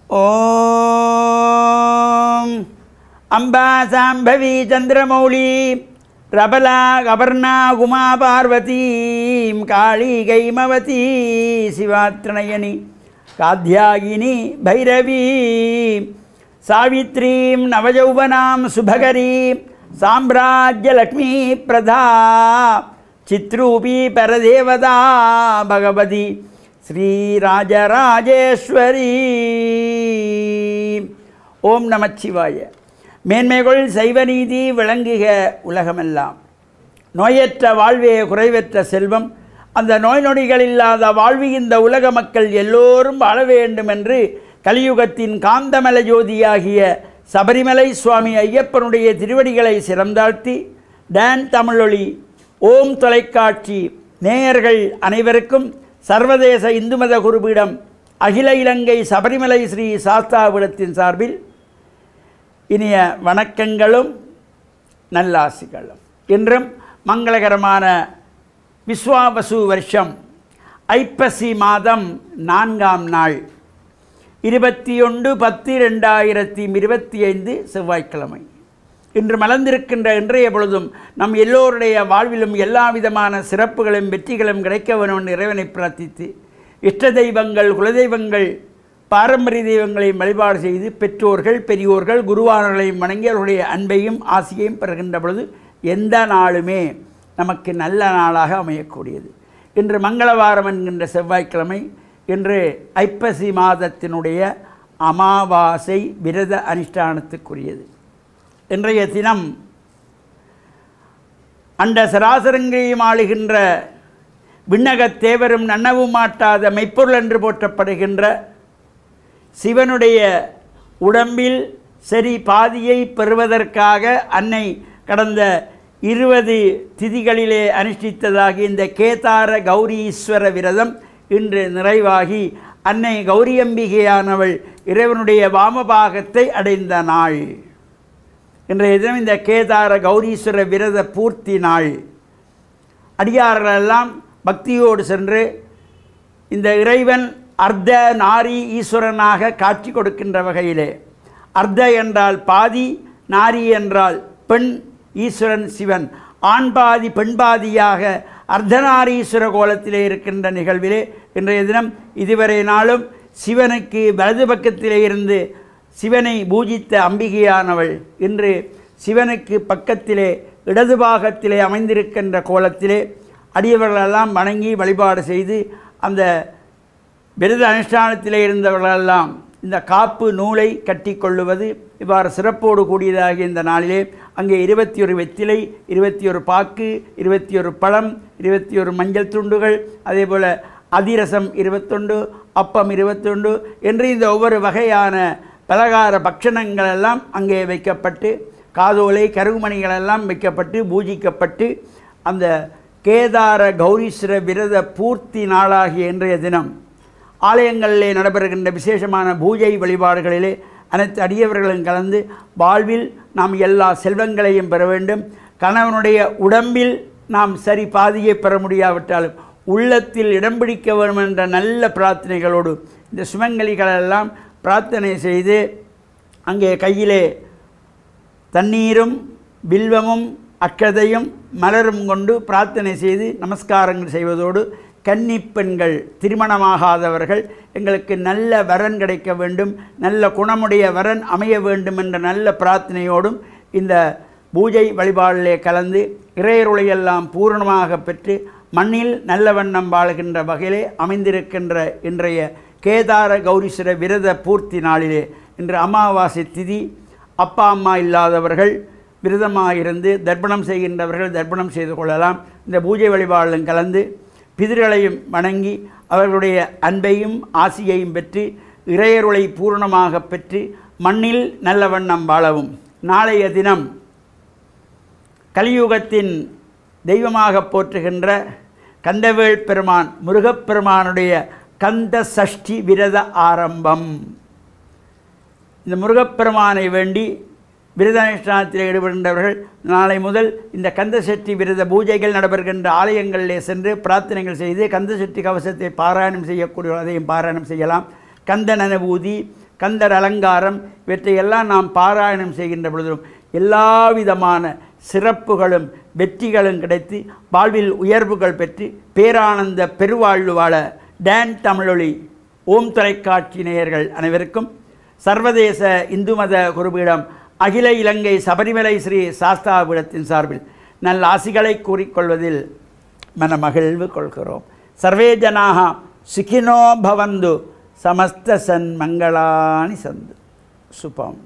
ஓம் அம்பா சாம்பவி சந்திரமௌலி ரபலா கபர்ணா உமா பார்வதீம் காளி கைமவதி சிவாத்ரணயனி காத்யாயினி பைரவி சாவித்ரீம் நவயௌவனாம் சுபகரீம் சாம்ராஜ்யலக்ஷ்மீ பிரதா சித்ரூபி பரதேவதா பகவதி ஸ்ரீராஜராஜேஸ்வரி. ஓம் நமச்சிவாய. மேன்மைகள் சைவநீதி விளங்குக உலகமெல்லாம். நோயற்ற வாழ்வே குறைவற்ற செல்வம். அந்த நோய் நொடிகள் இல்லாத வாழ்வு இந்த உலக மக்கள் எல்லோரும் வாழ வேண்டும் என்று கலியுகத்தின் காந்தமல ஜோதியாகிய சபரிமலை சுவாமி ஐயப்பனுடைய திருவடிகளை சிறந்தாழ்த்தி டான் தமிழொலி ஓம் தொலைக்காட்சி நேயர்கள் அனைவருக்கும் சர்வதேச இந்து மத குருபீடம் அகில இலங்கை சபரிமலை ஸ்ரீ சாஸ்தாபீடத்தின் சார்பில் இனிய வணக்கங்களும் நல்லாசிகளும். இன்றும் மங்களகரமான விஸ்வாவசு வருஷம் ஐப்பசி மாதம் 4ஆம் நாள் 21/10/2025 செவ்வாய்க்கிழமை. இன்று மலர்ந்திருக்கின்ற இன்றைய பொழுதும் நம் எல்லோருடைய வாழ்விலும் எல்லா விதமான சிறப்புகளும் வெற்றிகளும் கிடைக்க வேண்டும் என்று இறைவனை பிரார்த்தித்து இஷ்ட தெய்வங்கள் குலதெய்வங்கள் பாரம்பரிய தெய்வங்களையும் வழிபாடு செய்து பெற்றோர்கள் பெரியோர்கள் குருவானவர்களையும் வணங்கி அவர்களுடைய அன்பையும் ஆசையையும் பெறுகின்ற பொழுது எந்த நாளுமே நமக்கு நல்ல நாளாக அமையக்கூடியது. இன்று மங்களவாரம் என்கின்ற செவ்வாய்க்கிழமை. இன்று ஐப்பசி மாதத்தினுடைய அமாவாசை விரத அனுஷ்டானத்துக்குரியது. இன்றைய தினம் அண்ட சராசரங்களையும் ஆளுகின்ற விண்ணகத் தேவரும் நன்னவும் மாட்டாத மெய்ப்பொருள் என்று போற்றப்படுகின்ற சிவனுடைய உடம்பில் சரி பாதியை பெறுவதற்காக அன்னை கடந்த 20 திதிகளிலே அனுஷ்டித்ததாகி இந்த கேதார கௌரீஸ்வர விரதம் இன்று நிறைவாகி அன்னை கௌரியம்பிகையானவள் இறைவனுடைய வாமபாகத்தை அடைந்த நாள். இன்றைய தினம் இந்த கேதார கௌரீஸ்வர விரத பூர்த்தி நாள். அடியார்களெல்லாம் பக்தியோடு சென்று இந்த இறைவன் அர்த்த நாரி ஈஸ்வரனாக காட்சி கொடுக்கின்ற வகையிலே அர்த்த என்றால் பாதி, நாரி என்றால் பெண், ஈஸ்வரன் சிவன் ஆண் பாதி பெண் பாதியாக அர்த்தநாரீஸ்வர கோலத்திலே இருக்கின்ற நிகழ்விலே இன்றைய தினம் இதுவரை நாளும் சிவனுக்கு வலது பக்கத்திலே இருந்து சிவனை பூஜித்த அம்பிகையானவள் இன்று சிவனுக்கு பக்கத்திலே இடது பாகத்திலே அமைந்திருக்கின்ற கோலத்திலே அடியவர்களெல்லாம் வணங்கி வழிபாடு செய்து அந்த விரத அனுஷ்டானத்திலே இருந்தவர்களெல்லாம் இந்த காப்பு நூலை கட்டி கொள்ளுவது இவ்வாறு சிறப்போடு கூடியதாகிய இந்த நாளிலே அங்கே 21 வெத்திலை, 21 பாக்கு, 21 பழம், 21 மஞ்சள் துண்டுகள், அதே போல் அதிரசம் 21, அப்பம் 21 என்று இந்த ஒவ்வொரு வகையான பலகார பக்ஷணங்கள் எல்லாம் அங்கே வைக்கப்பட்டு காதோலை கருகுமணிகளெல்லாம் வைக்கப்பட்டு பூஜிக்கப்பட்டு அந்த கேதார கௌரீஸ்வர விரத பூர்த்தி நாளாகிய இன்றைய தினம் ஆலயங்களிலே நடைபெறுகின்ற விசேஷமான பூஜை வழிபாடுகளிலே அனைத்து அடியவர்களும் கலந்து வாழ்வில் நாம் எல்லா செல்வங்களையும் பெற வேண்டும். கணவனுடைய உடம்பில் நாம் சரி பாதியை பெற முடியாவிட்டாலும் உள்ளத்தில் இடம் பிடிக்க வேண்டும் என்ற நல்ல பிரார்த்தனைகளோடு இந்த சுமங்கலிகளெல்லாம் பிரார்த்தனை செய்து அங்கே கையிலே தண்ணீரும் வில்வமும் அக்கதையும் மலரும் கொண்டு பிரார்த்தனை செய்து நமஸ்காரங்கள் செய்வதோடு கன்னி பெண்கள் திருமணமாகாதவர்கள் எங்களுக்கு நல்ல வரன் கிடைக்க வேண்டும், நல்ல குணமுடைய வரன் அமைய வேண்டும் என்ற நல்ல பிரார்த்தனையோடும் இந்த பூஜை வழிபாடிலே கலந்து இறையருளையெல்லாம் பூரணமாக பெற்று மண்ணில் நல்ல வண்ணம் வாழுகின்ற வகையிலே அமைந்திருக்கின்ற இன்றைய கேதார கௌரீஸ்வர விரத பூர்த்தி நாளிலே இன்று அமாவாசை திதி. அப்பா அம்மா இல்லாதவர்கள் விரதமாக இருந்து தர்ப்பணம் செய்கின்றவர்கள் தர்ப்பணம் செய்து கொள்ளலாம். இந்த பூஜை வழிபாடிலும் கலந்து பிதர்களையும் வணங்கி அவர்களுடைய அன்பையும் ஆசியையும் பெற்று இறையருளை பூரணமாக பெற்று மண்ணில் நல்ல வண்ணம் வாழவும். நாளைய தினம் கலியுகத்தின் தெய்வமாக போற்றுகின்ற கந்தவேள் பெருமான் முருகப்பெருமானுடைய கந்த சஷ்டி விரத ஆரம்பம். இந்த முருகப்பெருமானை வேண்டி விரத அனுஷ்டானத்தில் ஈடுபடுகின்றவர்கள் நாளை முதல் இந்த கந்தசஷ்டி விரத பூஜைகள் நடைபெறுகின்ற ஆலயங்களிலே சென்று பிரார்த்தனைகள் செய்து கந்தசஷ்டி கவசத்தை பாராயணம் செய்யக்கூடிய அதையும் பாராயணம் செய்யலாம். கந்தன் அனுபூதி, கந்தர் அலங்காரம் இவற்றையெல்லாம் நாம் பாராயணம் செய்கின்ற பொழுதும் எல்லா விதமான சிறப்புகளும் வெற்றிகளும் கிடைத்து வாழ்வில் உயர்வுகள் பெற்று பேரானந்த பெருவாழ்வு வாழ டான் தமிழொலி ஓம் தொலைக்காட்சி நேயர்கள் அனைவருக்கும் சர்வதேச இந்து மத குருபீடம் அகில இலங்கை சபரிமலை ஸ்ரீ சாஸ்தாபீடத்தின் சார்பில் நல்ல ஆசிகளை கூறிக்கொள்வதில் மனமகிழ்வு கொள்கிறோம். சர்வே ஜனாக சுகினோ பவந்து சமஸ்த சன்மங்களானி சந்து சுபம்.